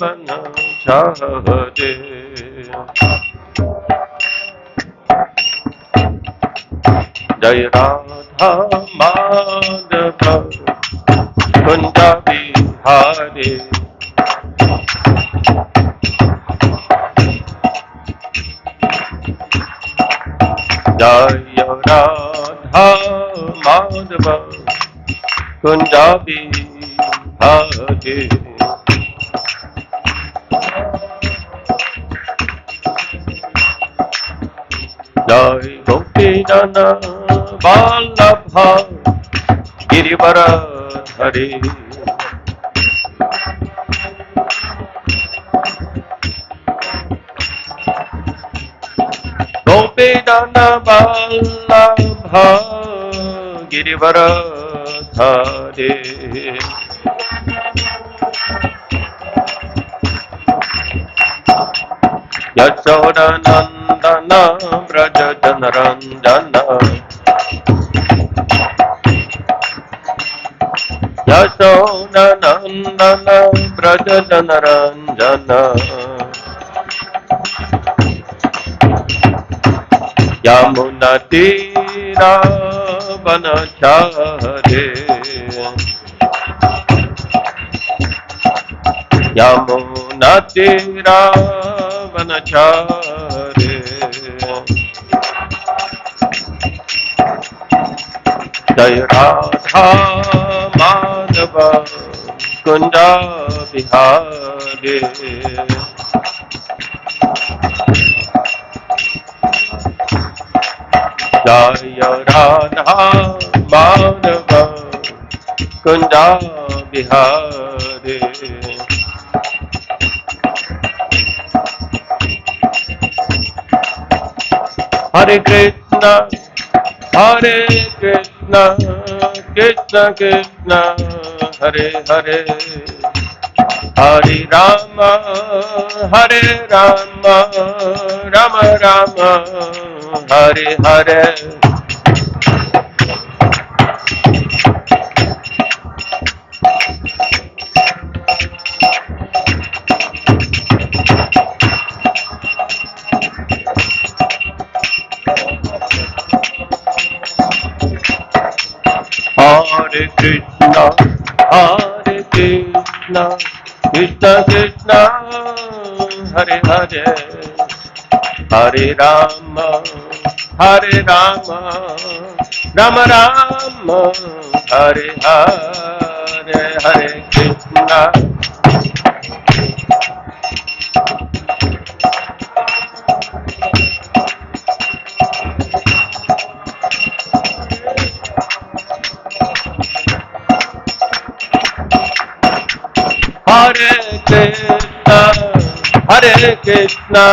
बन चाहते। जय राधा माधव कुंज बिहारी। जय राधा माधव कुंज बिहारी। जय गोपी जन वल्लभ गिरिवर हरि। गोपी जन वल्लभ गिरिवर हरि। यशोदनंदन व्रज जनरंजन। यशोदनंदन व्रज जनरंजन। यमुना तीरा वनचारे। यमुना तीरा वनचारे। जय राधा माधव कुंज बिहारी। जय राधा माधव कुंज बिहारी। हरे कृष्ण कृष्ण कृष्ण हरे हरे। हरे Ram Ram Ram Hare Hare. Hare Krishna, Krishna Krishna, Hare Hare, Hare Rama, Rama Rama, Hare Hare, Hare Krishna. Hare Krishna,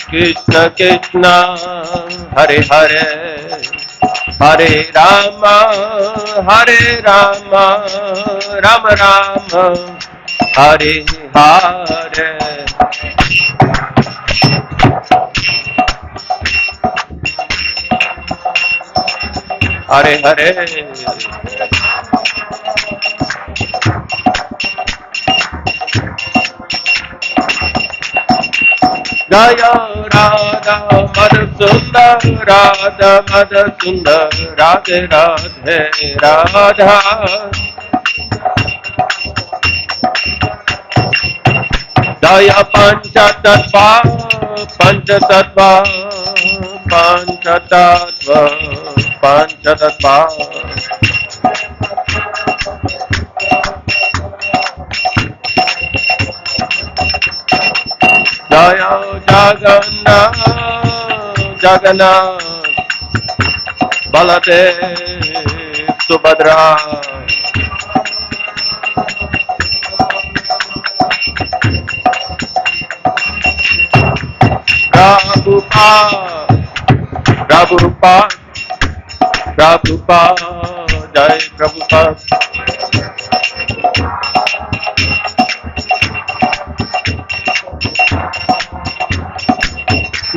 Krishna Krishna, Hare Hare, Hare Rama, Rama Rama, Hare Hare. Hare Hare. Jaya Radha Madhusundar, Radha Madhusundar, Radhe Radhe Radha. Jaya Panchatattva, Panchatattva, Panchatattva, Panchatattva. Jaya Jagannath, Jagannath, Baladev, Subhadra. Prabhupada, Jai Prabhupada.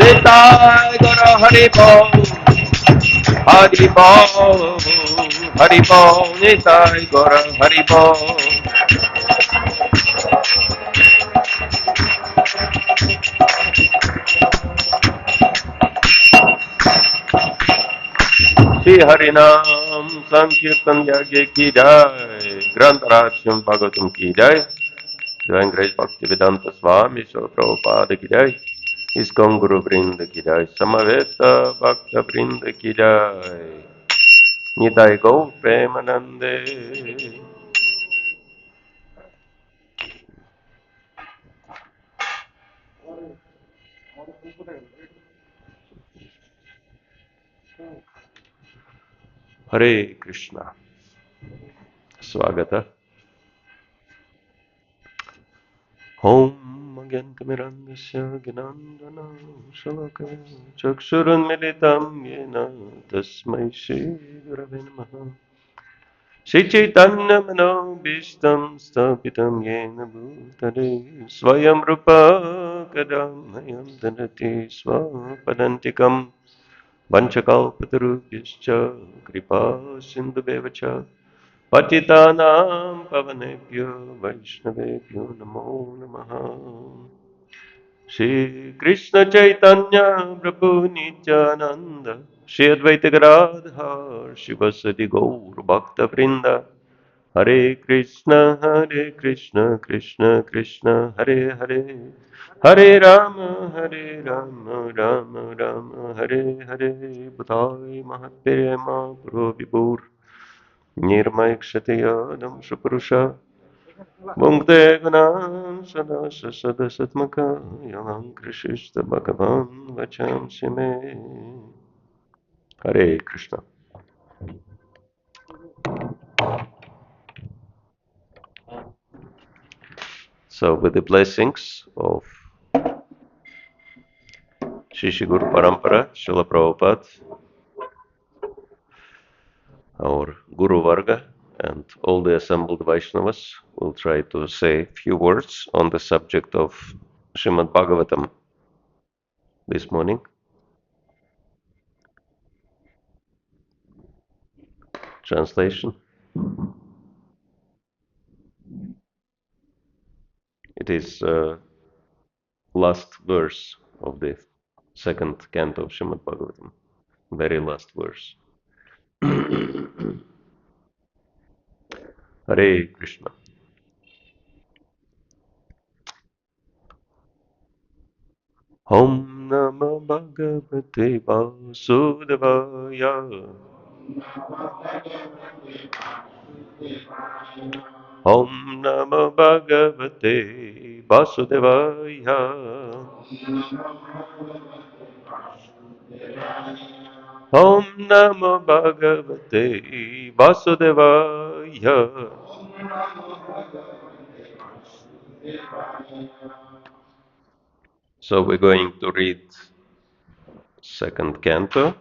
Nitai Guru Hari Bol, Hari Bol, Hari Bol, Nitai Guru Hari Bol. Shri हरिनाम संकीर्तन यज्ञ की जय, ग्रंथ राष्ट्रम भागवतम की जय, वेंकटेश भक्ति वेदांत स्वामी शिल प्रभुपाद की जय, इस्कॉन गुरु वृंद की जय, समवेत भक्त वृंद की जय, निताय गौ प्रेमानंदे। हरे कृष्णा। स्वागत है। ओम अज्ञानतिमिरन्धस्य ज्ञानाञ्जनशलाकया चक्षुरुन्मिलितं येन तस्मै श्रीगुरवे नमः। श्रीचैतन्यमनोभीष्टं स्थापितं येन भूतले स्वयं रूप कदा मह्यं ददति स्वपदान्तिकं वञ्चकल्पतरुभ्यश्च कृपा सिन्धुभ्यः च पतितानां पावनेभ्यो वैष्णवेभ्यो नमो नमः। श्री कृष्ण चैतन्य प्रभु नित्यानंद, श्री अद्वैत गदाधर शिवसदि गौर भक्तवृंद, हरे कृष्ण कृष्ण कृष्ण हरे हरे, हरे राम राम राम हरे हरे। बुधाय महत्प्रेमा पुरो विभुर निर्मय क्षतियादं सुपुरुष मुक्ते गुणान् सदा सदसत्मका यं कृषिस्त भगवान् वचांसि मे। हरे Krishna. So with the blessings of Shishi Guru Parampara, Srila Prabhupada, our Guru Varga, and all the assembled Vaishnavas, will try to say a few words on the subject of Srimad Bhagavatam this morning. Translation. It is last verse of the second canto of Srimad Bhagavatam. Very last verse. Hare Krishna. Om Namah Bhagavate Vasudevaya. Om Namah Bhagavate Vasudevaya. Om Namah Bhagavate Vasudevaya. So we're going to read second canto,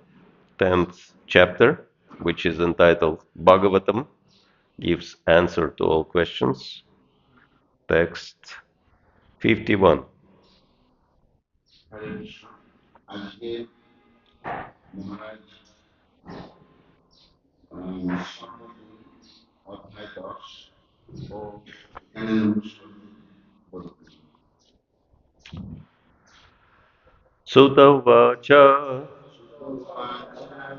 10th chapter, which is entitled Bhagavatam gives answer to all questions. Text 51. Sutta Vacha,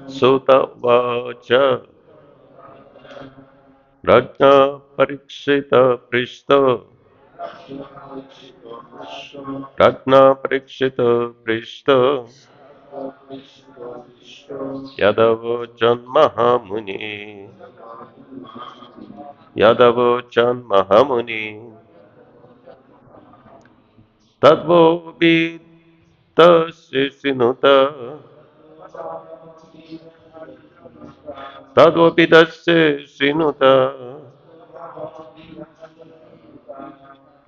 Sutta Vacha, Rajna Parikshita Prishta, Rajna Parikshita Prishta, Yadavachan Mahamuni, Yadavachan Mahamuni, Tadvo Vidta Sinuta, Tadvo Vidasya Sinuta,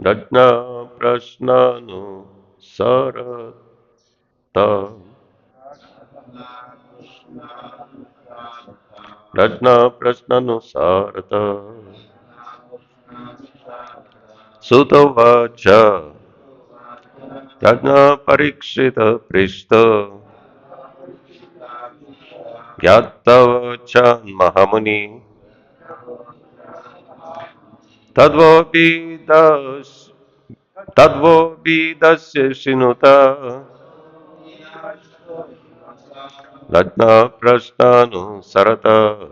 Rajna Prashnanu Sarata, Rajna Prashnanu Sarata, Sutta Vacha, Rajna Parikshita Prishta, Gyatavachan Mahamuni, Tadvopidas, Tadvovidasya Shinuta, Lagna prashnanu sarata.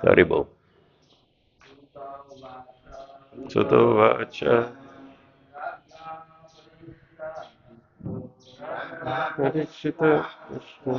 Haribo. Suto vacha. Parikshita Krishna.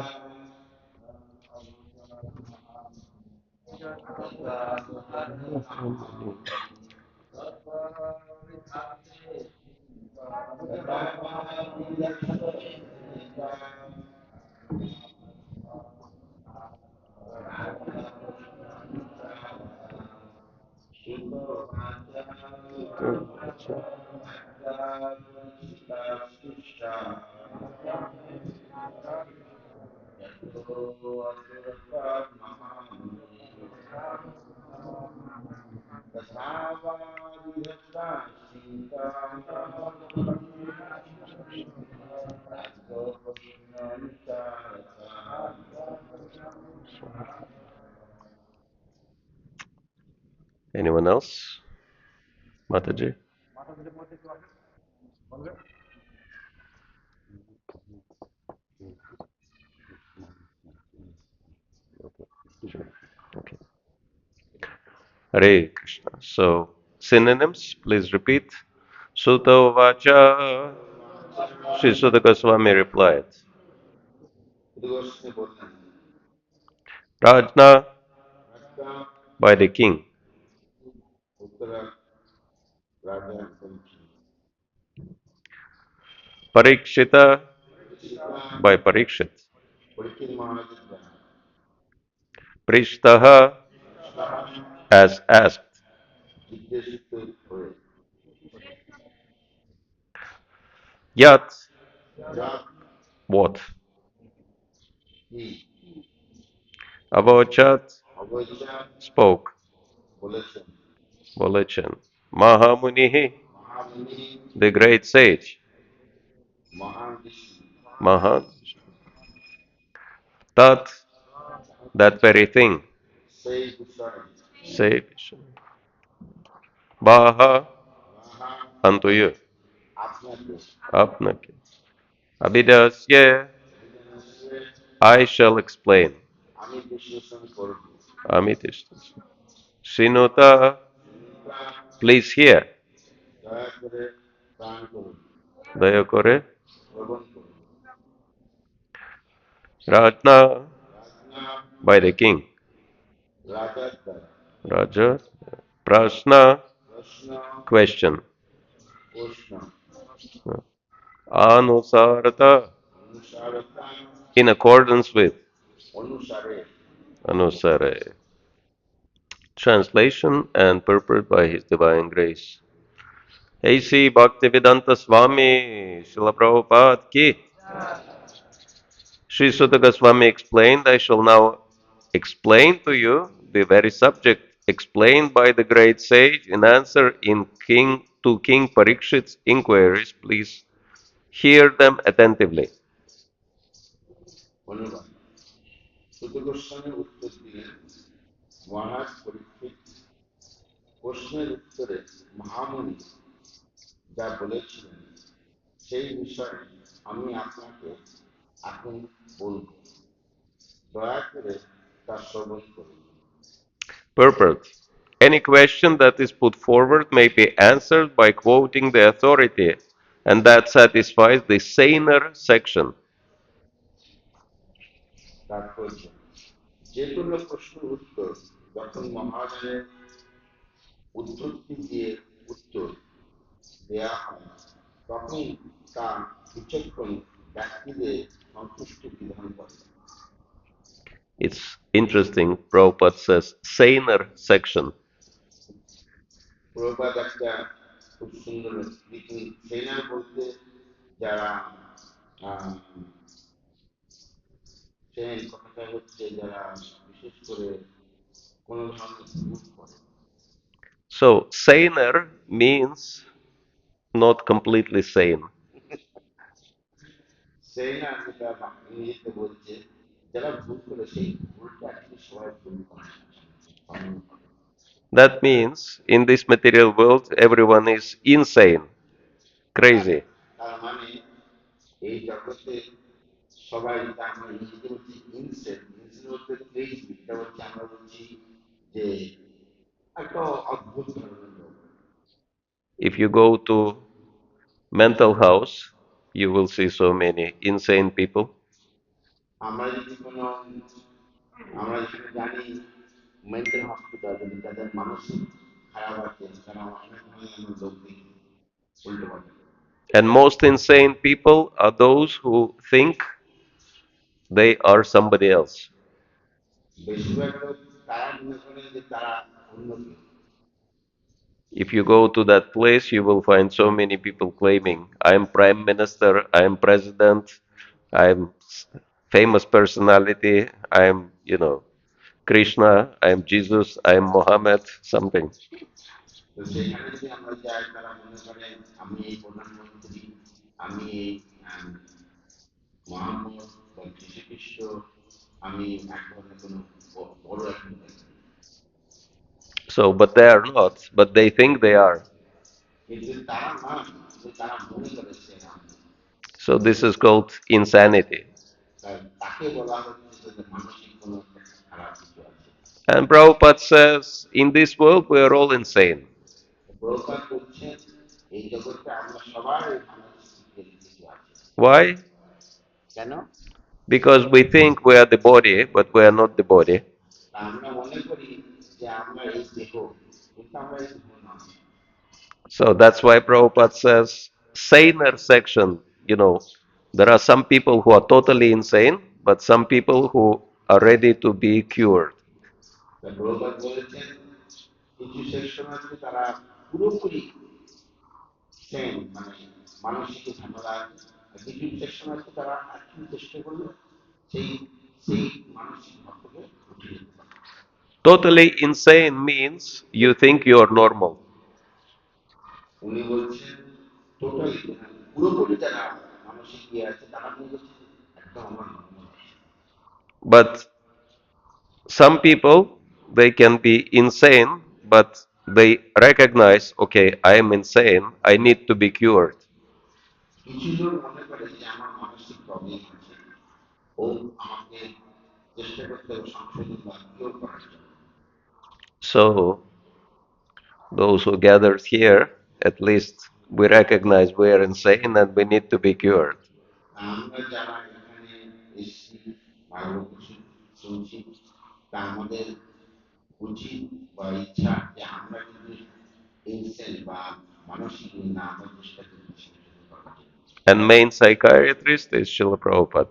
Anyone else? Mataji? Sure. Okay. Hare Krishna. So, synonyms, please repeat. Sutta Vacha. Sri Sutta Goswami replied. Rajna by the king. Parikshita by Parikshit. Prishtaha as asked. Yat what? Avochat spoke. Bolechan. Mahamunihi, the great sage. Mahan. Tat, that very thing. Sage. Baha, unto you. Apnaki. Abhidasya, I shall explain. Amitishta. Shinota, please hear. Dayakore. Rajna, by the king. Raja. Prashna, question. Anusarata, in accordance with. Anusare. Translation and purport by His Divine Grace. A.C. Bhaktivedanta Swami Srila Prabhupada Ki. Sri Sutta Goswami explained, I shall now explain to you the very subject explained by the great sage in answer to King Parikshit's inquiries. Please hear them attentively. Purport. Any question that is put forward may be answered by quoting the authority, and that satisfies the saner section. It's interesting, Prabhupada says, saner section. So, saner means not completely sane. That means in this material world, everyone is insane, crazy. If you go to mental house, you will see so many insane people. And most insane people are those who think they are somebody else. If you go to that place, you will find so many people claiming, I'm prime minister, I'm president, I'm famous personality, I'm Krishna, I'm Jesus, I'm Mohammed, something. So, but they are not, but they think they are. So this is called insanity. And Prabhupada says, in this world we are all insane. Why? Because we think we are the body, but we are not the body. So that's why Prabhupada says, saner section. There are some people who are totally insane, but some people who are ready to be cured. Totally insane means you think you are normal. But some people, they can be insane, but they recognize, okay, I am insane, I need to be cured. So, those who gathered here, at least we recognize we are insane and we need to be cured. And main psychiatrist is Srila Prabhupada.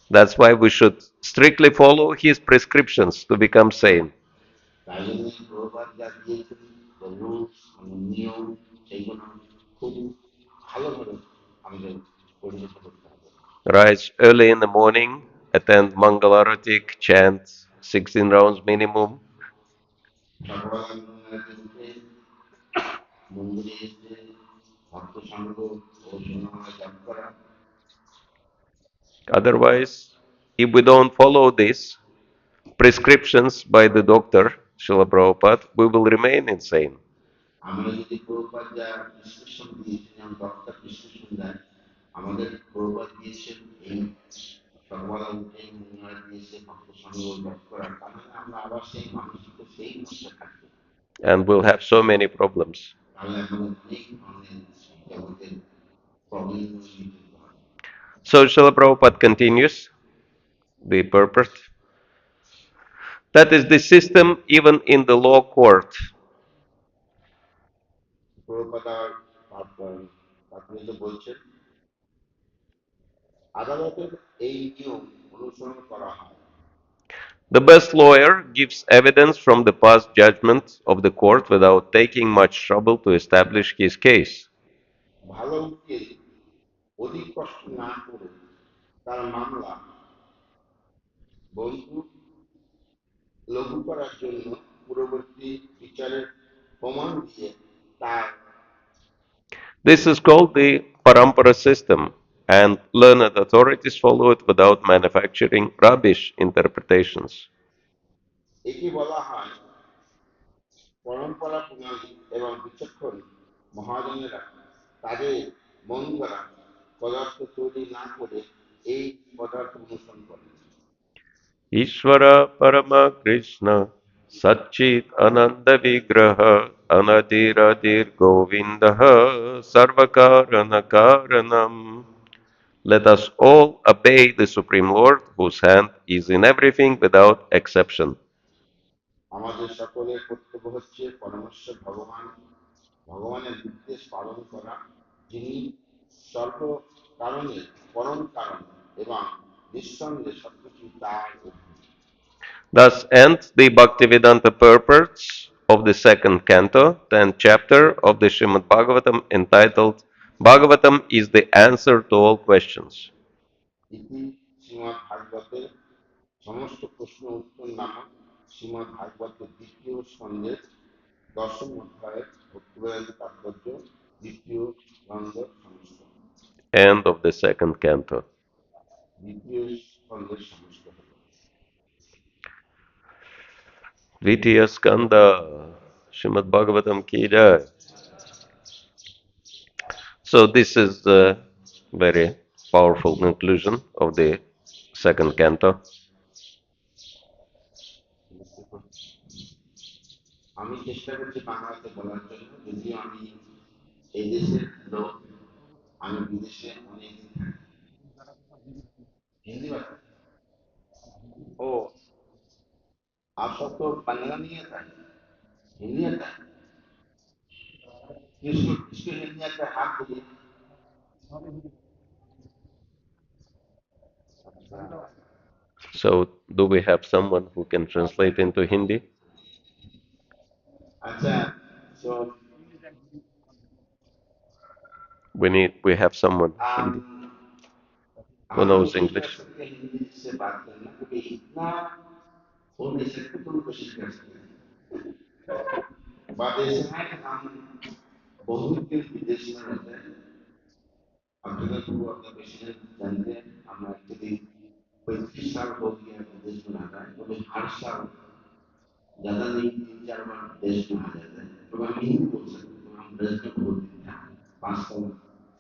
That's why we should strictly follow his prescriptions to become sane. Rise early in the morning, attend Mangalaratik, chant 16 rounds minimum. Otherwise, if we don't follow these prescriptions by the doctor, Srila Prabhupada, we will remain insane. And we'll have so many problems. So Srila Prabhupada continues the purport. That is the system even in the law court. The best lawyer gives evidence from the past judgment of the court without taking much trouble to establish his case. This is called the parampara system, and learned authorities follow it without manufacturing rubbish interpretations. কাজে মন করা, পদার্থ তৈরি না করে এই পদার্থ অনুসরণ করে। Ishvara Parama Krishna Satchit Ananda Vigraha Anadiradir Govindaha Sarvakarana Karanam. Let us all obey the Supreme Lord, whose hand is in everything without exception. আমাদের সকলের কর্তব্য হচ্ছে পরমেশ্বর ভগবানের নির্দেশ পালন করা, যিনি সর্ব কারণের পরম কারণ এবং নিঃসন্দেহে সবকিছু তার অধীন। Thus ends the Bhaktivedanta purport of the second canto, 10th chapter of the Srimad Bhagavatam, entitled Bhagavatam is the answer to all questions. ইতি শ্রীমদ্ ভাগবতের সমস্ত প্রশ্ন উত্তর নামক শ্রীমদ্ ভাগবতের দ্বিতীয় স্কন্ধের দশম অধ্যায়ের ভক্তিবেদান্ত তাৎপর্য দ্বিতীয় স্কন্ধের সংস্করণ। End of the second canto. দ্বিতীয় স্কন্ধের সংস্করণ। Dvitiya Skanda, Srimad Bhagavatam ki jai. So this is a very powerful conclusion of the second canto. আমি চেষ্টা করছি বাংলাতে বলার জন্য, যদিও আমি এই দেশের লোক, আমি বিদেশে অনেকদিন থাকি। हिंदी बात ओ आप सबको बंगला नहीं आता है, हिंदी आता है। किसको किसको हिंदी आता है हाथ दिए। So do we have someone who can translate into Hindi? अच्छा so We have someone Hindi who हम knows कोशिश कर English. सकते हैं हिंदी से बात करना, क्योंकि इतना हो नहीं सकते तो कोशिश कर सकते हैं। बात ऐसा है कि हम बहुत दिन विदेश में रहते हैं। अब तक तो अपने पेशेंट जानते हैं, हम एक्चुअली 35 साल हो गया विदेश में रहता है, तो हर साल ज्यादा नहीं 3-4 बार देश में आ जाता है। तो हम हिंदी बोल सकते हैं, तो हम देश में बहुत दिन था 5 साल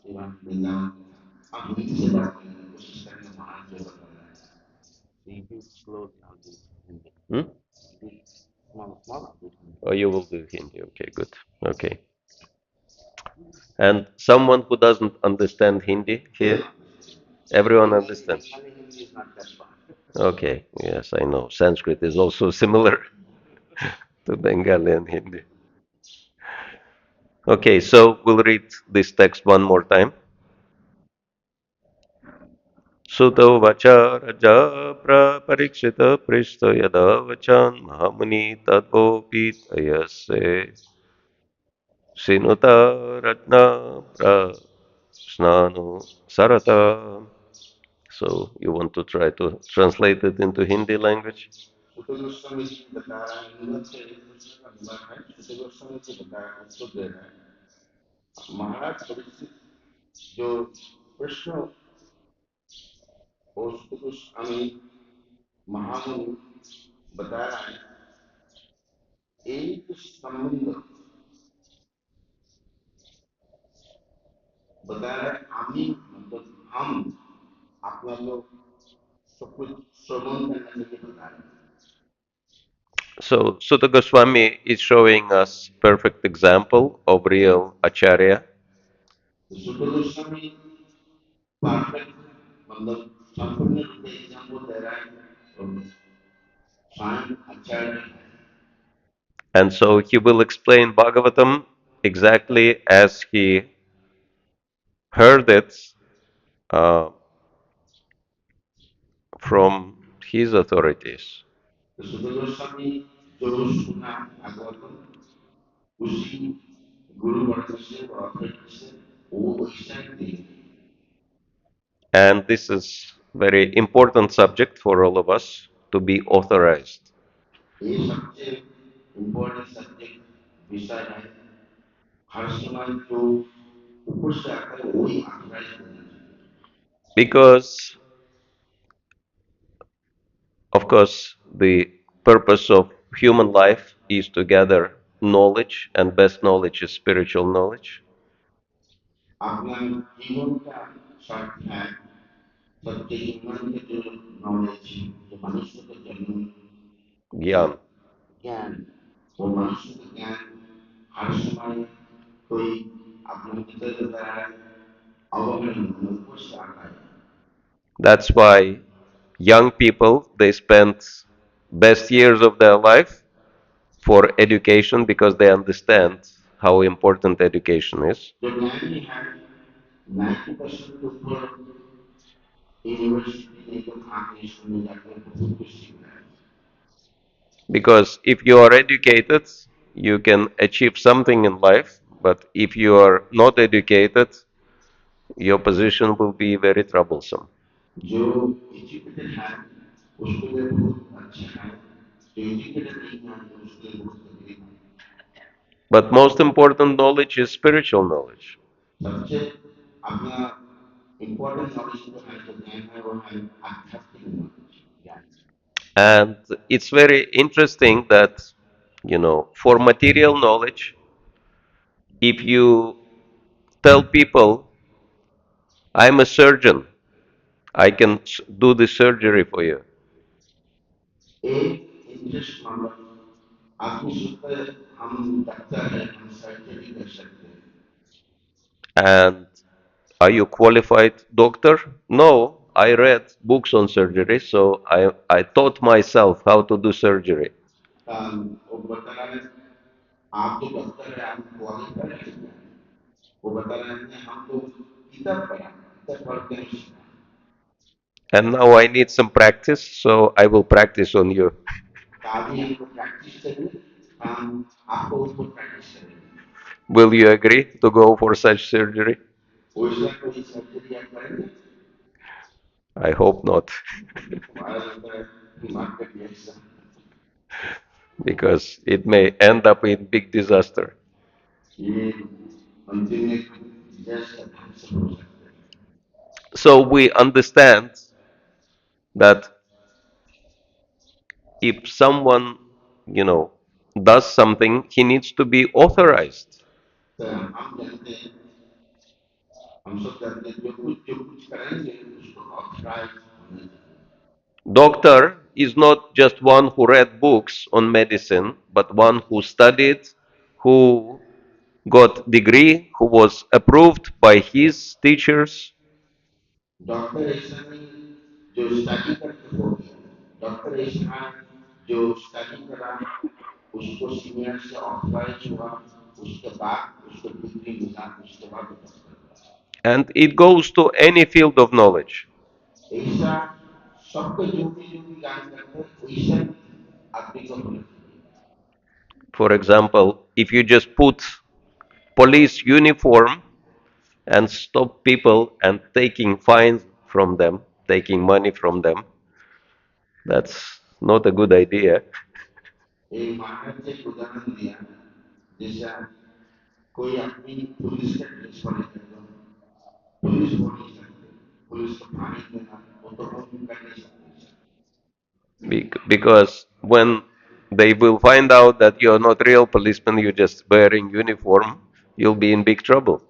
के बाद वृंदावन में था। हम हिंदी से बात करने की कोशिश करेंगे, महाराज जो बता रहा है। Repeat slowly, I'll do Hindi. Repeat small. Oh, you will do Hindi. Okay, good. Okay. And someone who doesn't understand Hindi here? Everyone understands. Hindi is not that bad. Okay, yes, I know. Sanskrit is also similar to Bengali and Hindi. Okay, so we'll read this text one more time. Suto vacha raja parikshita prishta yada vachan mahamuni tadvopi tayase sinuta ratna prasnanu sarata. So you want to try to translate it into Hindi language? सुत गोस्वामी जी बता रहा है, अनुवाद से एक प्रश्न का अनुवाद है। सुत गोस्वामी जी बता रहा है, उत्तर दे रहा है। महाराज परीक्षित जो प्रश्न और सुत गोस्वामी महामुनि बता रहा है, एक संबंध बता रहा है। आमी मतलब हम अपना लोग सब कुछ श्रवण करने के लिए बता रहे हैं। So Sutta Goswami is showing us perfect example of real acharya. सुत गोस्वामी परफेक्ट मतलब संपूर्ण रूप से एग्जाम्पल दे रहा है, स्वयं आचार्य है। And so he will explain Bhagavatam exactly as he heard it uh, from his authorities. तो सुत गोस्वामी जो सुना भागवतम उसी गुरु वर्ग से और अथॉरिटी से वो वैसा ही देंगे। And this is very important subject for all of us to be authorized. ये सबसे इम्पोर्टेंट सब्जेक्ट विषय है। हर समय जो ऊपर से आता है वही ऑथराइज होना चाहिए। Because, of course, the purpose of human life is to gather knowledge, and best knowledge is spiritual knowledge. अपना जीवन का शर्त है सबके जीवन के जो नॉलेज जो मनुष्य को जन्म Gyan. ज्ञान वो मनुष्य का ज्ञान हर समय कोई अपने भीतर होता है अवगुण को से आता है That's why young people, they spend best years of their life for education because they understand how important education is. जो ज्ञानी है 90% के ऊपर यूनिवर्सिटी लेकर आके इसमें जाकर बहुत कुछ सीखना है Because if you are educated, you can achieve something in life, but if you are not educated, your position will be very troublesome. जो एजुकेटेड है उसके लिए बहुत अच्छा है जो एजुकेटेड नहीं है तो उसके लिए बहुत तकलीफ है But most important knowledge is spiritual knowledge. सबसे अपना इम्पोर्टेंट नॉलेज जो है जो ज्ञान है वो है आध्यात्मिक नॉलेज ज्ञान And it's very interesting that, for material knowledge, if you tell people, I'm a surgeon, I can do the surgery for you. एक इंटरेस्ट नॉलेज आपको सुनते हम डॉक्टर हैं हम सर्जरी कर सकते हैं And are you qualified doctor? No, I read books on surgery, so I taught myself how to do surgery. वो बता रहे हैं आप जो डॉक्टर है आप क्वालिफाइड हैं वो बता रहे हैं हम तो किताब पढ़ के सीखा And now I need some practice, so I will practice on you. अभी हमको प्रैक्टिस चाहिए हम आपको ऊपर प्रैक्टिस करेंगे Will you agree to go for such surgery? वैसा कोई सर्जरी आप करेंगे I hope not, हमारा लगता है दिमाग का reaction because it may end up in big disaster. ये अंतिम में डिजास्टर ध्वंस हो सकता है So we understand that if someone, you know, does something, he needs to be authorized. तो हम जानते हैं हम सब जानते हैं जो कुछ करेंगे उसको ऑथराइज होना चाहिए Doctor is not just one who read books on medicine, but one who studied, who got degree, who was approved by his teachers. Doctor ऐसा नहीं जो स्टडी करके हो गया डॉक्टर ऐसा है जो स्टडी करा उसको सीनियर से ऑथराइज हुआ उसके बाद उसको डिग्री मिला उसके बाद वो डॉक्टर बना And it goes to any field of knowledge. ऐसा सबको जो भी ज्ञान करते हैं वैसा आदमी को होना चाहिए For example, if you just put police uniform and stop people and taking fines from them, taking money from them, that's not a good idea. एक महाराज ने एक उदाहरण दिया जैसा कोई आदमी पुलिस का ड्रेस पहने तो पुलिस हो नहीं सकते पुलिस को पानी देना वो तो हम कर नहीं सकते Because when they will find out that you're not real policeman, you're just wearing uniform, you'll be in big trouble.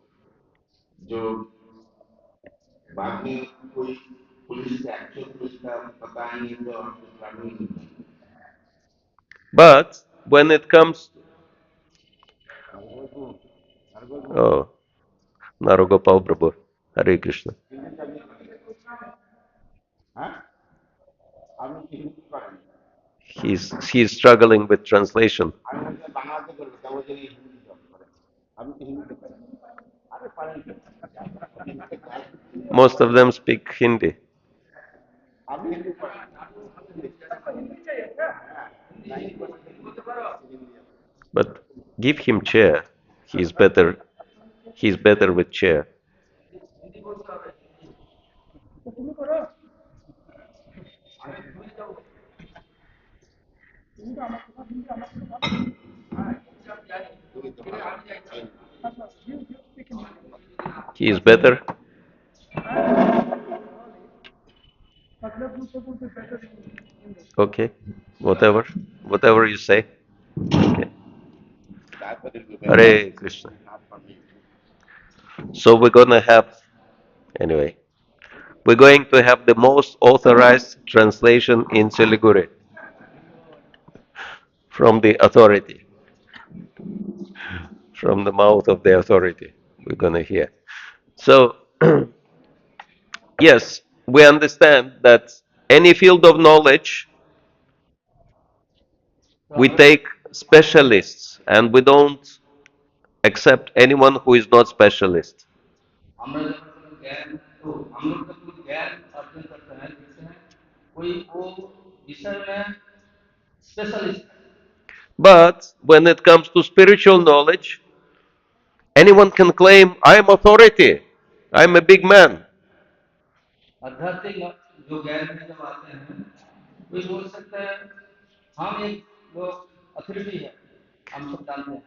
जो बाद में कोई पुलिस का एक्चुअल पुलिस का पता नहीं है तो आपको प्रॉब्लम नहीं होगी But when it comes, oh, Narogopal Prabhu, Hare Krishna, हाँ আপনি কি হিন্দি করেন he's struggling with translation. আমি হচ্ছে বাংলাতে করবো তা বলছে হিন্দি জব করেন আপনি কি হিন্দি করেন আরে পারেন কি Most of them speak Hindi, আপনি হিন্দি করেন হ্যাঁ 90% but give him chair. He's better. He's better with chair. He is better. Okay, whatever you say. Okay. that particular Hare Krishna. not for me. So anyway, we're going to have the most authorized translation in Siliguri from the authority, from the mouth of the authority. We're going to hear. So, yes, we understand that any field of knowledge, we take specialists and we don't accept anyone who is not specialist. আমরা যখন কোনো জ্ঞান तो हम लोग जब कोई ज्ञान अर्जन करते हैं देखते हैं कोई वो विषय में स्पेशलिस्ट है But when it comes to spiritual knowledge, anyone can claim, I'm authority, I'm a big man. आध्यात्मिक जो ज्ञान में जब आते हैं कोई बोल सकता है हम एक लोग अथॉरिटी है हम सब जानते हैं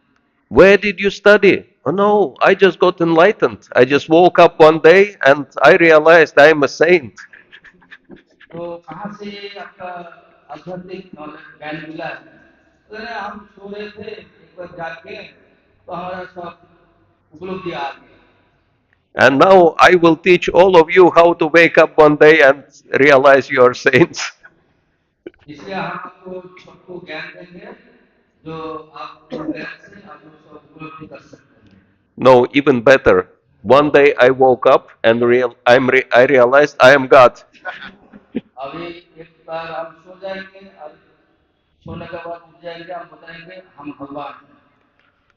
Where did you study? Oh no, I just got enlightened. I just woke up one day and I realized I am a saint. तो कहाँ से ये आपका आध्यात्मिक नॉलेज ज्ञान मिला है तो हम सो रहे थे एक बार जाके तो हमारा सब उपलब्धि आ गई And now I will teach all of you how to wake up one day and realize you are saints. इसलिए हम आपको सबको ज्ञान देंगे जो आप उन ज्ञान से आप लोग सब उपलब्धि कर सकते हैं No, even better. One day I woke up and I realized I am God. अभी एक बार हम सो जाएंगे और सोने के बाद उठ जाएंगे हम बताएंगे हम भगवान हैं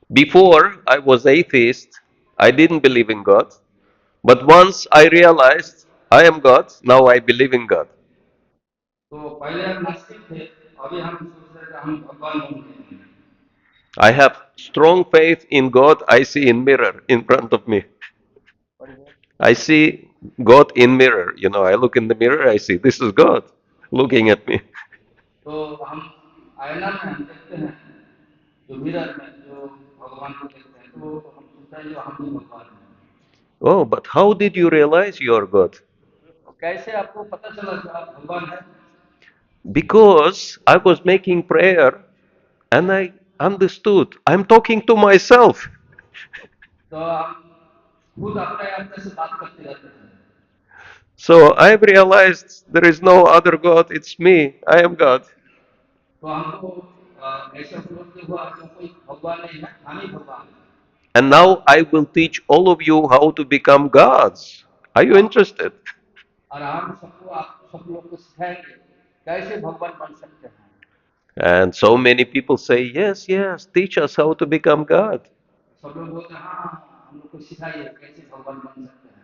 Before I was atheist, I didn't believe in God. But once I realized I am God, now I believe in God. तो पहले हम नास्तिक थे अभी हम सोच रहे थे हम भगवान होंगे I have strong faith in God I see in mirror in front of me. I see God in mirror. You know, I look in the mirror, I see this is God looking at me. तो हम आईना में हम देखते हैं जो mirror में जो भगवान को देखते हैं तो हम सोचते हैं जो हम भी भगवान हैं Oh, but how did you realize you are God? तो कैसे आपको पता चला कि आप भगवान हैं Because I was making prayer and I understood I'm talking to myself. तो हम खुद अपने अपने से बात करते रहते हैं So I've realized there is no other God, it's me. I am God. तो हमको ऐसा उपलब्धि हुआ जो कोई भगवान नहीं है हम ही भगवान हैं And now I will teach all of you how to become gods. Are you interested? और हम सबको आप सब लोग को सिखाएंगे कैसे भगवान बन सकते हैं And so many people say, yes, yes, teach us how to become God. सब लोग बोलते हैं हाँ हम लोग को सिखाइए कैसे भगवान बन सकते हैं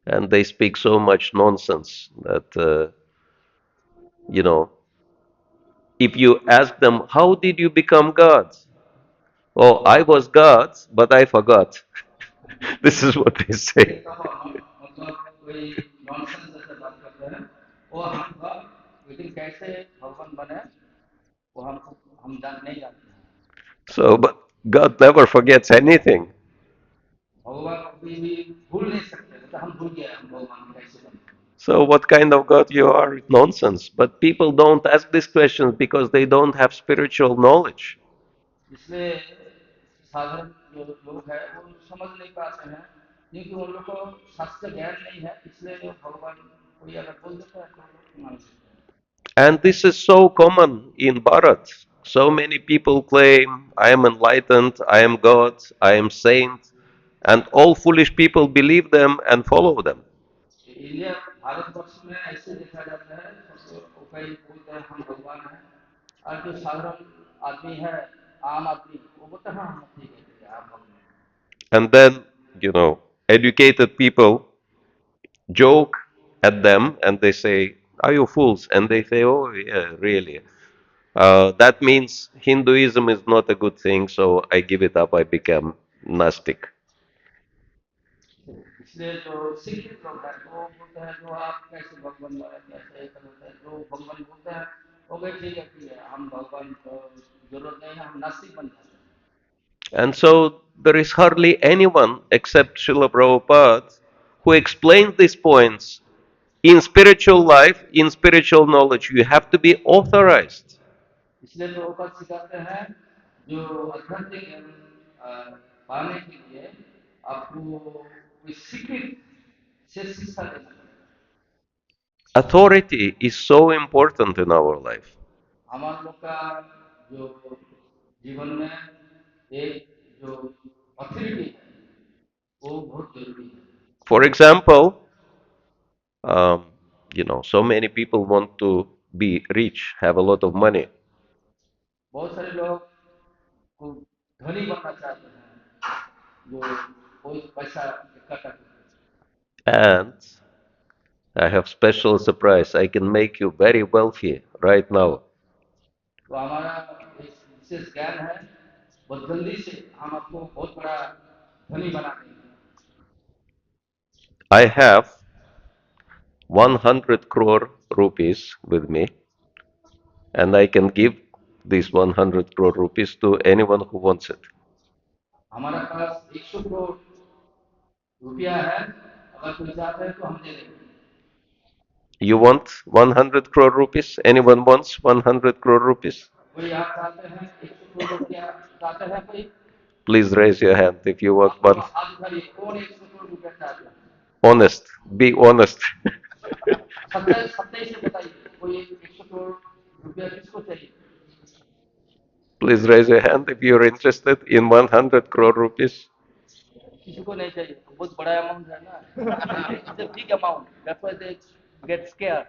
And they speak so much nonsense that, you know, if you ask them, how did you become God? Oh, I was God, but I forgot. This is what they ये say. सब मतलब कोई नॉनसेंस जैसे बात करते हैं वो हम लेकिन कैसे भगवान बने वो हम जान नहीं जानते हैं So, but God never forgets anything. भगवान कभी भी भूल नहीं सकते मतलब हम भूल गए हम भगवान कैसे बने So, what kind of God you are? Nonsense. But people don't ask these questions because they don't have spiritual knowledge. इसलिए साधारण जो लोग हैं वो समझ नहीं पाते हैं क्योंकि उन लोग को शास्त्र ज्ञान नहीं है इसलिए जो भगवान कोई अगर बोल देता है तो लोग मान लेते हैं And this is so common in Bharat. So many people claim, I am enlightened, I am God, I am saint, and all foolish people believe them and follow them. India Bharatvarsh में ऐसे देखा जाता है सबको कई बोलते हैं हम भगवान हैं और जो साधारण आदमी है आम आदमी वो बोलते हैं हाँ हम ठीक है ठीक है आप भगवान हैं And then, educated people joke at them and they say, are you fools? And they say, oh, yeah, really. That means Hinduism is not a good thing, so I give it up, I become Gnostic. इसलिए जो शिक्षित लोग हैं वो बोलते हैं जो आप कैसे भगवान बने कैसे ये करते हैं जो भगवान बोलते हैं वो भाई ठीक है हम भगवान को जरूरत नहीं है हम नास्तिक बन जाते हैं And so there is hardly anyone except Srila Prabhupada who explains these points. In spiritual life, in spiritual knowledge, you have to be authorized. इसलिए प्रभुपाद सिखाते हैं जो आध्यात्मिक ज्ञान पाने के लिए आपको कोई सीक्रेट से शिक्षा देना है। Authority is so important in our life. हमारे लोग का जो जीवन में एक जो अथॉरिटी है वो बहुत जरूरी है। For example, um, so many people want to be rich, have a lot of money. बहुत सारे लोग को धनी बनना चाहते हैं जो कोई पैसा इकट्ठा करते And I have special surprise. I can make you very wealthy right now. तो हमारा एक विशेष ज्ञान है बहुत जल्दी से हम आपको बहुत बड़ा धनी बना देंगे। I have 100 crore rupees with me, and I can give these 100 crore rupees to anyone who wants it. हमारे पास 100 करोड़ रुपया है, अगर कोई चाहता है तो हम दे देंगे। You want 100 crore rupees? Anyone wants 100 crore rupees? कोई आप चाहते हैं 100 करोड़ रुपया चाहते हैं कोई? Please raise your hand if you want आप one. लोग हाथ उठाइए, कौन 100 करोड़ रुपया चाहते हैं? Honest. Be honest. सत्ताईस सत्ताईस से बताइए कोई 100 करोड़ रुपया किसको चाहिए? Please raise your hand if you're interested in 100 crore rupees. किसी को नहीं चाहिए, बहुत बड़ा अमाउंट है ना। It's a big amount, that's why they get scared.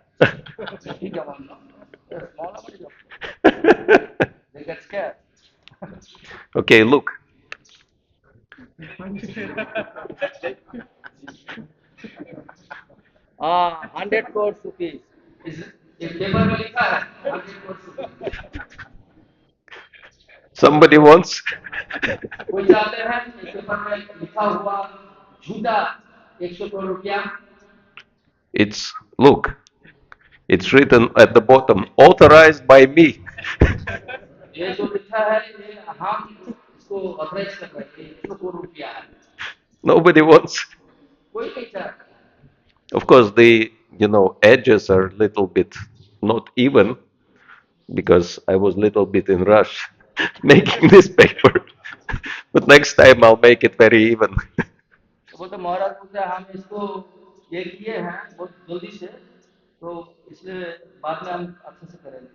Big amount, know small amount, they get scared. Okay, look. हाँ, 100 करोड़ रुपीस इस पेपर में लिखा है 100 करोड़ रुपीस। Somebody wants? कोई चाहते हैं इस पेपर में लिखा हुआ झूठा 100 करोड़ रुपया? Look, it's written at the bottom, authorized by me. ये जो लिखा है ये हम इसको ऑथराइज कर रहे हैं, 100 करोड़ रुपया है। Nobody wants. कोई नहीं चाहता। Of course, the edges are a little bit not even because I was a little bit in rush making this paper. But next time I'll make it very even. तो बोलते महाराज बोलते हम इसको ये किए हैं बहुत जल्दी से, तो इसलिए बाद में हम अच्छे से करेंगे।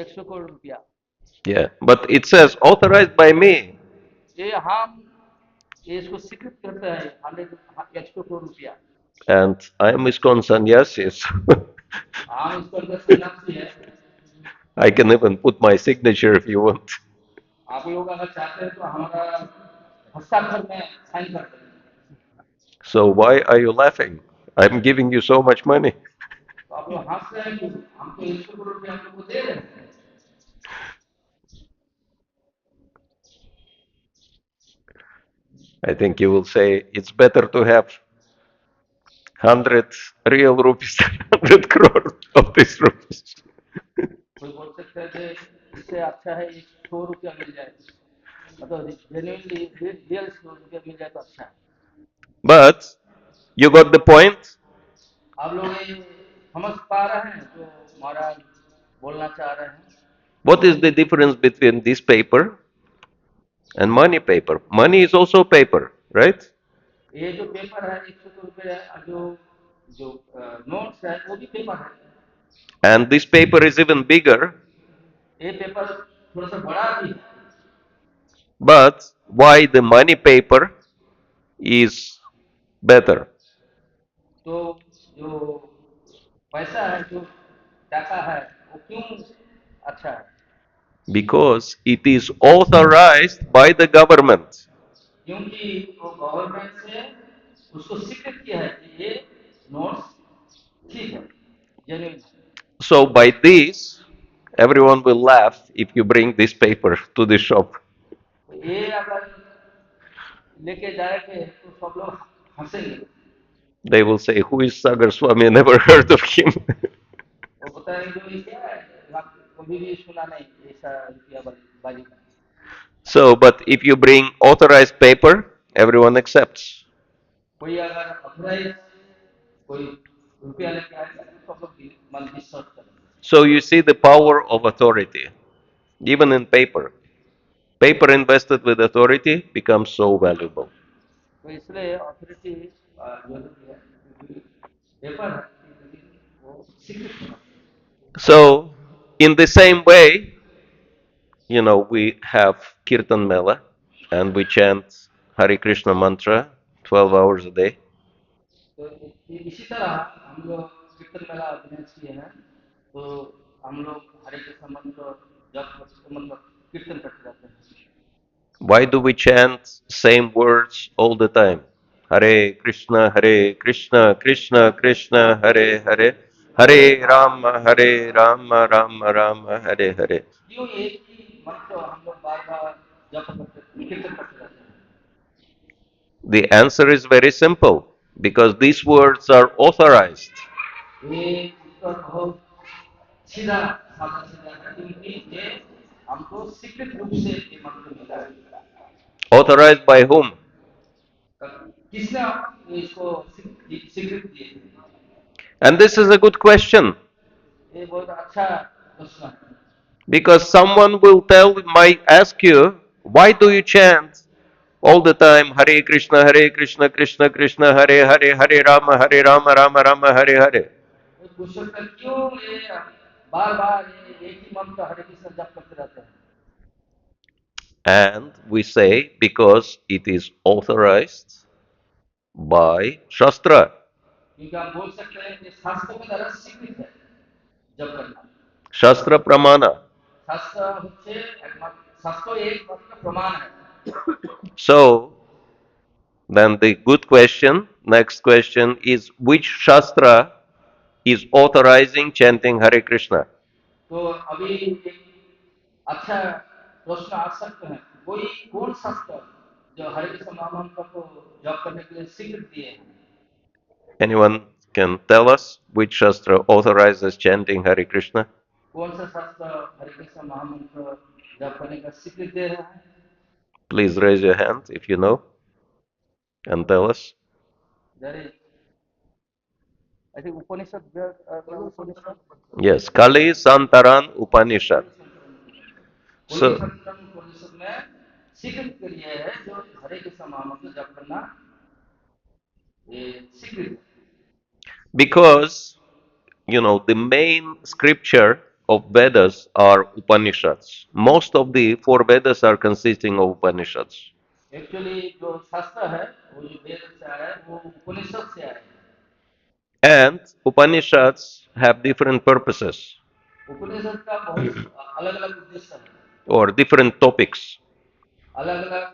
100 करोड़ रुपया Yeah, but it says authorized by me. ये हम ये इसको स्वीकृत करते हैं 100 करोड़ रुपया। And I am Iskcon Sannyasi, so हम इसको अंदर सन्यासी है। I can even put my signature if you want. आप लोग अगर चाहते हैं तो हमारा हस्ताक्षर में साइन कर देंगे। So why are you laughing? I'm giving you so much money. तो आप लोग हंस रहे हैं क्यों? हम तो 100 करोड़ रुपया आप लोग को दे रहे हैं। I think you will say it's better to have 100 real rupees than 100 crore of these rupees. कोई बोल सकता है कि इससे अच्छा है 100 रुपया मिल जाए, मतलब जेन्युइनली रियल 100 रुपया मिल जाए तो अच्छा है। But you got the point? आप लोग ये समझ पा रहे हैं जो महाराज बोलना चाह रहे हैं? What is the difference between this paper and money paper? Money is also paper, right? ये जो पेपर है 100 रुपये जो जो नोट्स है वो भी पेपर है। And this paper is even bigger. ये पेपर थोड़ा सा बड़ा भी है। But why the money paper is better? तो जो पैसा है जो टाका है वो क्यों अच्छा है? Because it is authorized by the government. क्योंकि वो गवर्नमेंट से उसको स्वीकृत किया है कि ये नोट्स ठीक है, जेन्युइन है। So by this, everyone will laugh if you bring this paper to the shop. ये अगर लेके जाएंगे तो सब लोग हंसेंगे। They will say, "Who is Sagar Swami? I never heard of him." वो बताएंगे जो ये क्या है, कभी भी सुना नहीं ऐसा रुपया बाजी का। So, but if you bring authorized paper, everyone accepts. कोई अगर ऑथराइज कोई रुपया लेके आएगा तो सब लोग मन विश्वास करेंगे। So you see the power of authority, even in paper. Paper invested with authority becomes so valuable. तो इसलिए अथॉरिटी जरूरी है, क्योंकि पेपर है लेकिन वो सीक्रेट होना चाहिए। So, in the same way, we have Kirtan Mela and we chant Hare Krishna mantra 12 hours a day. तो इसी तरह हम लोग कीर्तन मेला ऑर्गेनाइज किए हैं, तो हम लोग हरे कृष्ण मंत्र जप मतलब कीर्तन करते रहते हैं। Why do we chant same words all the time? Hare Krishna, Krishna Krishna, Hare Hare, Hare Rama, Rama Rama, Hare Hare. क्यों एक ही मंत्र हम लोग बार बार जप करते कीर्तन करते रहते हैं? The answer is very simple because these words are authorized. ये उत्तर बहुत सीधा साधा सीधा है, क्योंकि ये हमको सीक्रेट रूप से ये मंत्र मिला है। Authorized by whom? किसने इसको सीक्रेट दिए? And this is a good question ये बहुत अच्छा प्रश्न है, because someone will might ask you, why do you chant all the time Hare Krishna, Krishna Krishna, Hare Hare, Hare Rama, Rama Rama, Hare Hare? ये पूछ सकते हैं, क्यों ये बार बार ये एक ही मंत्र हरे कृष्ण जप करते रहते हैं? And we say, because it is authorized by Shastra. क्योंकि हम बोल सकते हैं कि शास्त्र के द्वारा स्वीकृत है जप करना। Shastra Pramana. शास्त्र হচ্ছে একমাত্র শাস্ত্র একমাত্র প্রমাণ है। So, then the good question, next question is, which Shastra is authorizing chanting Hare Krishna? तो अभी एक अच्छा प्रश्न आ सकते हैं, कोई कौन शास्त्र जो हरे कृष्ण महामंत्र को जप करने के लिए स्वीकृत दिए हैं? Anyone can tell us which Shastra authorizes chanting Hare Krishna? कौन सा शास्त्र हरे कृष्ण महामंत्र जप करने का स्वीकृत दे रहा है? Please raise your hand if you know and tell us. There is, I think Upanishad, Upanishad, Yes, Kali Santaran Upanishad. कोई So, संतरम उपनिषद में स्वीकृत के लिए है जो हरे कृष्ण महामंत्र जप करना ये स्वीकृत है। because the main scripture of Vedas are Upanishads. Most of the four Vedas are consisting of Upanishads. Actually जो शास्त्र है वो जो वेद से आया है वो उपनिषद से आया है। And Upanishads have different purposes उपनिषद का बहुत अलग अलग उद्देश्य है, or different topics. अलग अलग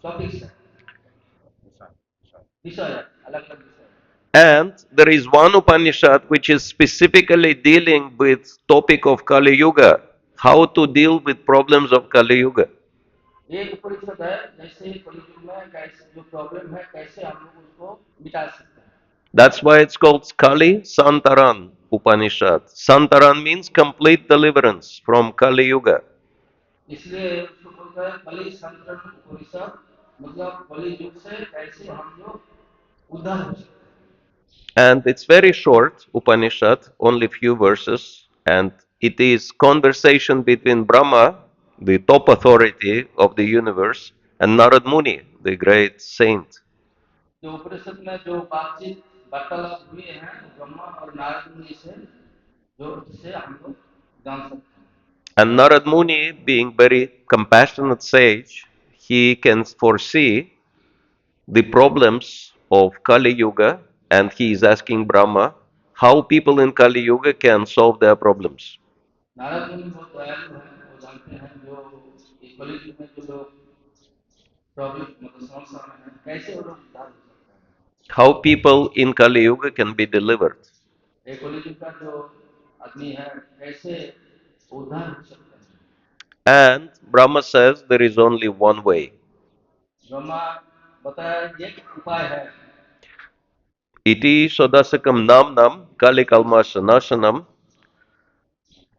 टॉपिक्स है, विषय है, अलग अलग विषय है। And there is one Upanishad which is specifically dealing with topic of Kali Yuga, how to deal with problems of Kali Yuga. एक उपनिषद है जैसे कलयुग में कैसे जो प्रॉब्लम है कैसे हम लोग उसको मिटा सकते हैं। That's why it's called Kali Santaran Upanishad. Santaran means complete deliverance from Kali Yuga. इसलिए उसको बोलता है कली संतरण उपनिषद, मतलब कली युग से कैसे हम लोग उद्धार हो सकते हैं। And it's very short, Upanishad, only few verses, and it is conversation between Brahma, the top authority of the universe, and Narad Muni, the great saint. जो उपनिषद में जो बातचीत वार्तालाप हुए हैं ब्रह्मा और नारद मुनि से, जो जिसे हम लोग जान सकते हैं। And Narad Muni, being very compassionate sage, he can foresee the problems of Kali Yuga, and he is asking Brahma how people in Kali Yuga can solve their problems. Narad मुनि बहुत दयालु हैं, वो जानते हैं जो इस कलयुग में जो लोग प्रॉब्लम मतलब समस्या में हैं कैसे वो लोग उद्धार हो सकते हैं। How people in Kali Yuga can be delivered. एक कलयुग का जो आदमी है कैसे उद्धार हो सकते हैं। And Brahma says there is only one way. Brahma बताया एक उपाय है, Iti sodasakam nam kali kalmasha nashanam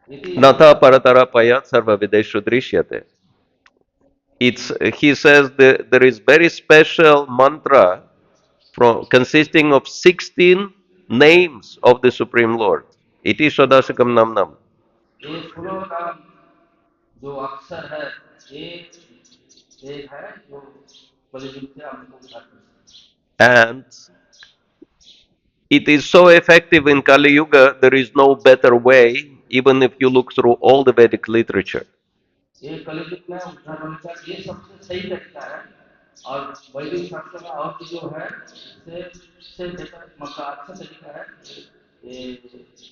यदि nata paratara payat sarva videshu drishyate. He says that there is very special mantra consisting of 16 names of the Supreme Lord. Iti sodasakam nam. ये 16 नाम जो अक्षर है ये एक है जो कलयुग से हमको उद्धार कर सकता है। And it is so effective in Kali Yuga, there is no better way, even if you look through all the Vedic literature. ये कलयुग में उद्धार होने का ये सबसे सही तरीका है और वैदिक शास्त्र में और भी जो है इससे बेहतर मतलब अच्छा तरीका है ये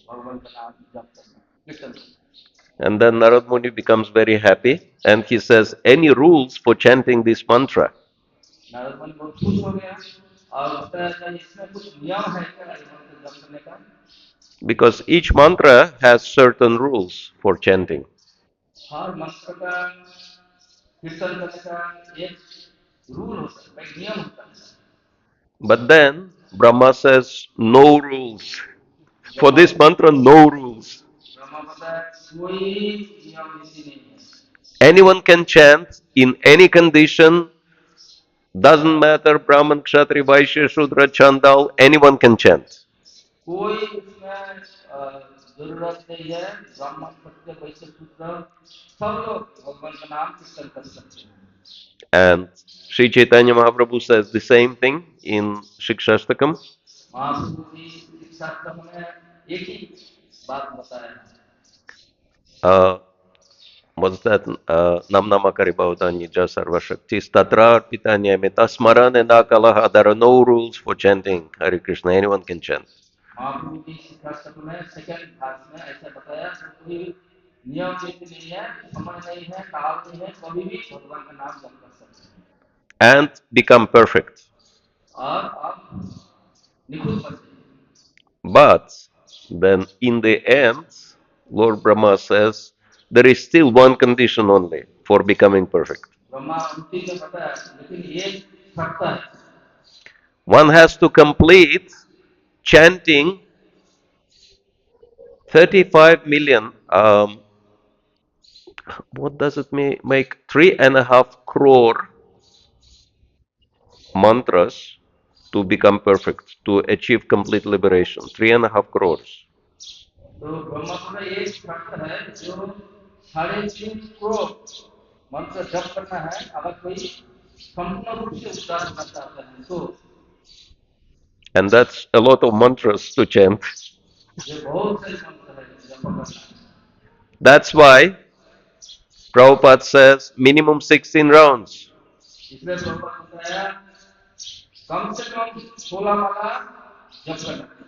भगवान का नाम जप करना कीर्तन करना। And then Narad Muni becomes very happy and he says, any rules for chanting this mantra? Narad मुनि बहुत खुश हो गया और उसका इसमें कुछ नियम है क्या ये मंत्र जप करने का? Because each mantra has certain rules for chanting. हर मंत्र का कीर्तन करने का एक रूल होता है, एक नियम होता है। But then Brahma says, no rules. For Brahma this mantra, no rules. Brahma पता है कोई नियम नीति नहीं है। Anyone can chant in any condition, doesn't matter, Brahman, Kshatri, Vaishya, Shudra, Chandal, anyone can chant. कोई उसमें जरूरत नहीं है, ब्राह्मण क्षत्रिय वैश्य शूद्र सब लोग भगवान का नाम कीर्तन कर सकते हैं। And Sri Chaitanya Mahaprabhu says the same thing in Shikshastakam. Mahaprabhu ji शिक्षा में एक ही बात बताया है। Uh, what's that? Namnamakari Bhavadanya Sarva Shakti Statra Pitanya Meta Smarana Nakalaha. There are no rules for chanting Hare Krishna. Anyone can chant. Mahaprabhu ji शिक्षा में second भाग में ऐसा बताया कि कोई नियम नीति नहीं है, समय नहीं है, काल नहीं है, कभी भी भगवान का नाम जप कर सकते हैं And become perfect. और आप निखुद बन जाइए। But then in the end, Lord Brahma says, there is still one condition only for becoming perfect. Brahma अंतिम में बताया लेकिन एक शर्त है। One has to complete chanting 35 million. What does it make? 3.5 crore mantras to become perfect, to achieve complete liberation. 3.5 crores. तो ब्रह्मा का एक शर्त है जो 3.5 करोड़ मंत्र जप करना है अगर कोई संपूर्ण रूप से उद्धार होना चाहता है तो। And that's a lot of mantras to chant. ये बहुत सारे मंत्र है जप करना है। That's why Prabhupada says minimum 16 rounds. इसलिए प्रभुपाद ने बताया कम से कम 16 माला जप करना है।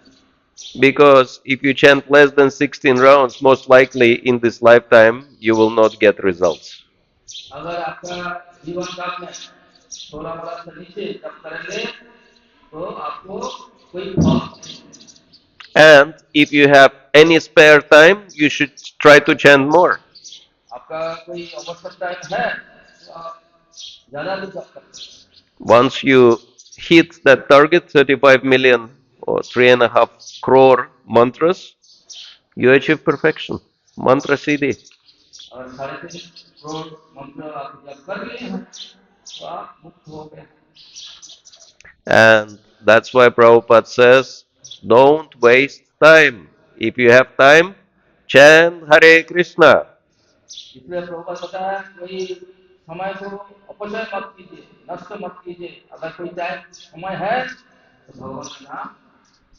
Because if you chant less than 16 rounds, most likely in this lifetime you will not get results. अगर आपका जीवन काल में 16 माला से नीचे जप करेंगे तो आपको कोई फल नहीं मिलेगा। And if you have any spare time, you should try to chant more. आपका कोई अवसर टाइम है तो आप ज्यादा भी जप कर सकते हैं। Once you hit that target, 35 million or 3.5 crore mantras, you achieve perfection. Mantra Siddhi. और 3.5 करोड़ मंत्र आप जप कर लिए हैं तो आप मुक्त हो गए। And that's why Prabhupada says, don't waste time. If you have time, chant Hare Krishna. इसलिए प्रभुपाद बताया कोई समय को अपचय मत कीजिए, नष्ट मत कीजिए। अगर कोई टाइम समय है तो भगवान का नाम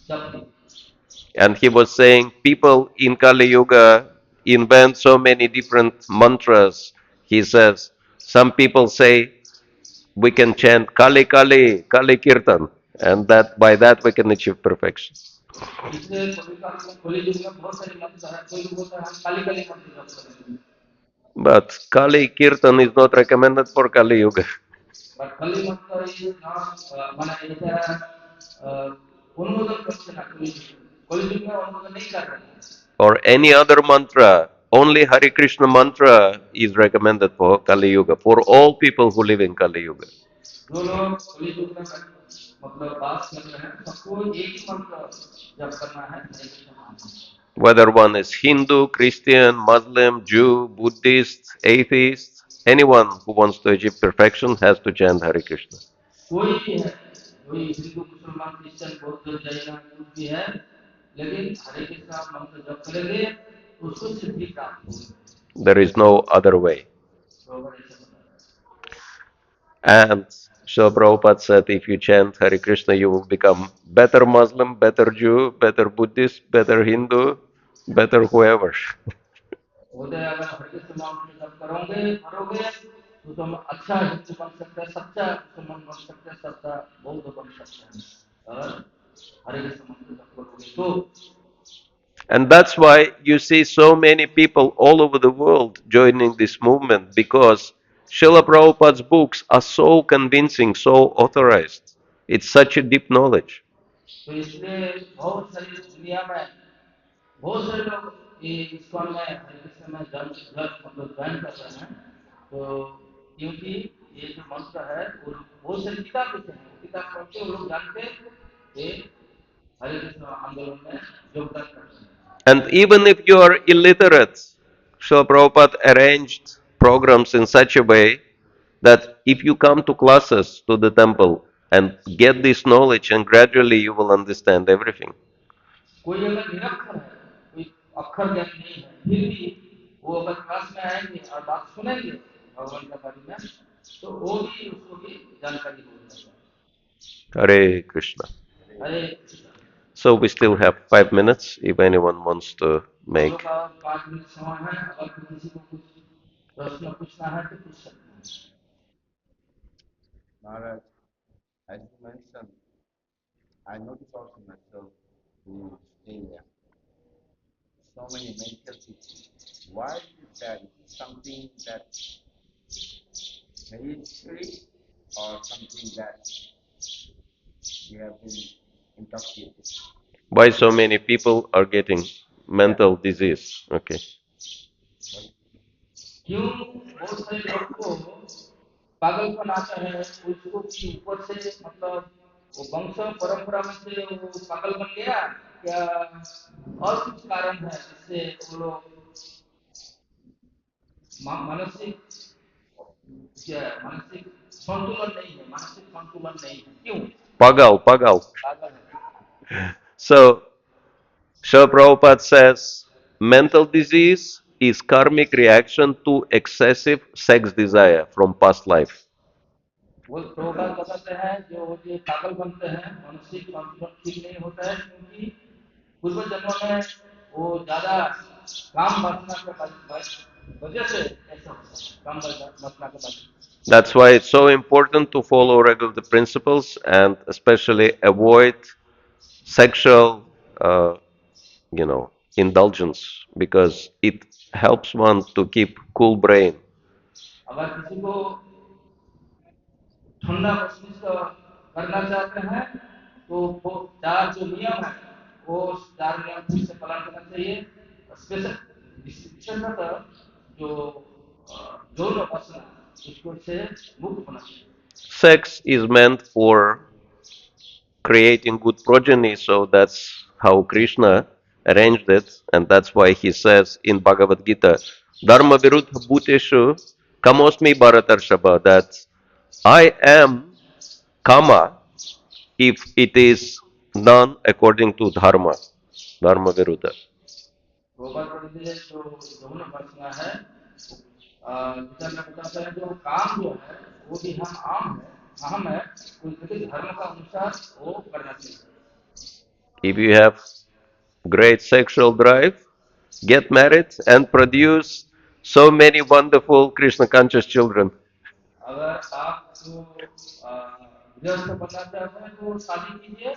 जप कीजिए। And he was saying, people in Kali Yuga invent so many different mantras. He says, some people say, we can chant Kali Kali, Kali Kirtan, and that by that we can achieve perfection. इसलिए कलयुग में बहुत सारे मंत्र है, कोई बोलता है हम काली काली मंत्र जप करेंगे। But Kali Kirtan is not recommended for Kali Yuga. But कली मंत्र ये नाम माने ऐसा अनुमोदन करते ना कलयुग में अनुमोदन नहीं कर रहे हैं। Or any other mantra. Only Hare Krishna mantra is recommended for Kali Yuga, for all people who live in Kali Yuga. जो लोग कलयुग में मतलब बात कर रहे हैं सबको एक ही मंत्र जप करना है, हरे कृष्ण नाम। Whether one is Hindu, Christian, Muslim, Jew, Buddhist, atheist, anyone who wants to achieve perfection has to chant Hare Krishna. कोई भी है, कोई हिंदू मुसलमान क्रिश्चियन बौद्ध जैन कुछ भी है, लेकिन हरे कृष्ण आप मंत्र जप करेंगे उसको सिद्धि प्राप्त होगी। There is no other way. And Srila Prabhupada said, if you chant Hare Krishna, you will become better Muslim, better Jew, better Buddhist, better Hindu, better whoever. बोलते हैं अगर हरे कृष्ण नाम की जप करोगे करोगे तो तुम अच्छा हिंदू बन सकते हैं सच्चा मुसलमान बन सकते हैं सच्चा बौद्ध बन सकते हैं अगर हरे कृष्ण मंत्र जप करोगे तो And that's why you see so many people all over the world joining this movement because Srila Prabhupada's books are so convincing, so authorized. It's such a deep knowledge. तो इसलिए बहुत सारी दुनिया में बहुत सारे लोग ये इस्कॉन में हरे कृष्ण में मतलब ज्वाइन कर रहे हैं तो क्योंकि ये जो मंत्र है वो बहुत सारी किताब लिखे हैं किताब पढ़ के वो लोग जानते हैं ये हरे कृष्ण आंदोलन में योगदान करते हैं And even if you are illiterate, Srila Prabhupada arranged programs in such a way that if you come to classes to the temple and get this knowledge, and gradually you will understand everything. कोई अगर निरक्षर है कोई अक्षर ज्ञान नहीं है फिर भी वो अगर क्लास में आएंगे और बात सुनेंगे भगवान के बारे में तो वो भी उसको भी जानकारी हो जाएगा Hare Krishna. Hare Krishna So we still have 5 minutes if anyone wants to हम make. लोग का 5 मिनट समय है अगर किसी को कुछ प्रश्न पूछना है तो पूछ सकते हैं Maharaj, as you mentioned, I notice also myself who staying there. So many medical people. Why is that? Is it something that hereditary or something that we have been intoxicated? Why so many people are getting mental disease? Okay. क्यों बहुत सारे लोग को पागलपन आता है उसको भी ऊपर से मतलब वो वंश परंपरा में से वो पागल बन गया क्या और कुछ कारण है जिससे वो लोग मानसिक क्या मानसिक संतुलन नहीं है मानसिक संतुलन नहीं है क्यों Pagal, pagal. पागल है So, Srila Prabhupada says mental disease is karmic reaction to excessive sex desire from past life. वो प्रोग्राम बताते हैं जो ये पागल बनते हैं मानसिक संतुलन ठीक नहीं होता है क्योंकि पूर्व जन्म में वो ज्यादा काम वासना के वजह से ऐसा होता है काम वासना के वजह That's why it's so important to follow regular principles and especially avoid sexual, indulgence because it helps one to keep cool brain. अगर किसी को ठंडा मस्तिष्क करना चाहते हैं तो वो चार जो नियम है वो चार नियम ठीक से पालन करना चाहिए स्पेशल विशेषतः जो यौन वासना उसको से मुक्त होना चाहिए Sex is meant for creating good progeny, so that's how Krishna arranged it, and that's why he says in Bhagavad Gita, Dharma Viruddha Bhuteshu Kamosmi Bharatarshava, that I am Kama if it is done according to Dharma, Dharma Viruddha. गोबर प्रदेश जो यौन वासना है गीता में बताता है जो काम जो है वो भी हम आम है अहम है उसके धर्म का अनुसार वो करना चाहिए If you have great sexual drive, get married and produce so many wonderful Krishna conscious children. अगर आप जो गृहस्थ बनना चाहते हैं तो शादी कीजिए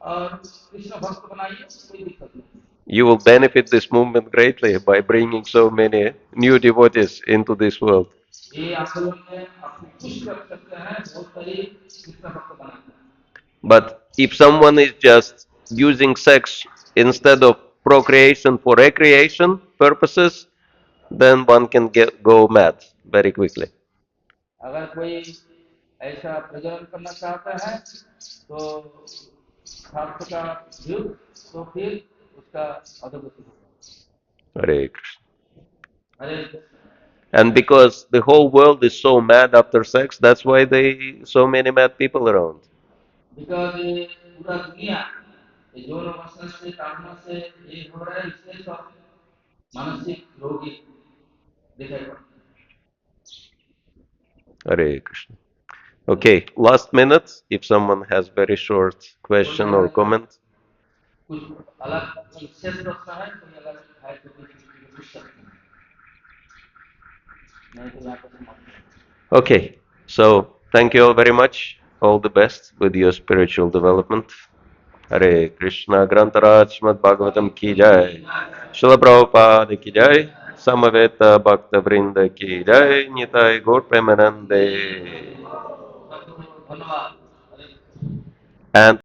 और कृष्ण भक्त बनाइए कोई दिक्कत नहीं You will benefit this movement greatly by bringing so many new devotees into this world. ये आंदोलन में आपको खुश कर सकते हैं बहुत सारी कृष्ण भक्त बनाते हैं But if someone is just using sex instead of procreation for recreation purposes, then one can go mad very quickly. अगर कोई ऐसा प्रजनन करना चाहता है तो स्वार्थ का युद्ध तो फिर उसका अधोगति होगा Hare Krishna. Hare And because the whole world is so mad after sex, that's why they so many mad people around. Because ये पूरा दुनिया ये यौन वासना से कामना से ये हो रहा है इसलिए सब मानसिक रोगी देखाई पड़ता Hare Krishna. Okay, last minute. If someone has very short question or comment. कुछ अलग शेष प्रश्न है कोई अलग है तो पूछ सकते हैं नहीं तो यहाँ पर समाप्त करें। Okay, so thank you all very much. All the best with your spiritual development. Hare Krishna. Grantaraj Srimad Bhagavatam ki jai. Srila Prabhupada ki jai. Samaveta Bhakta Vrinda ki jai. Nitai Gaur Premanande. धन्यवाद And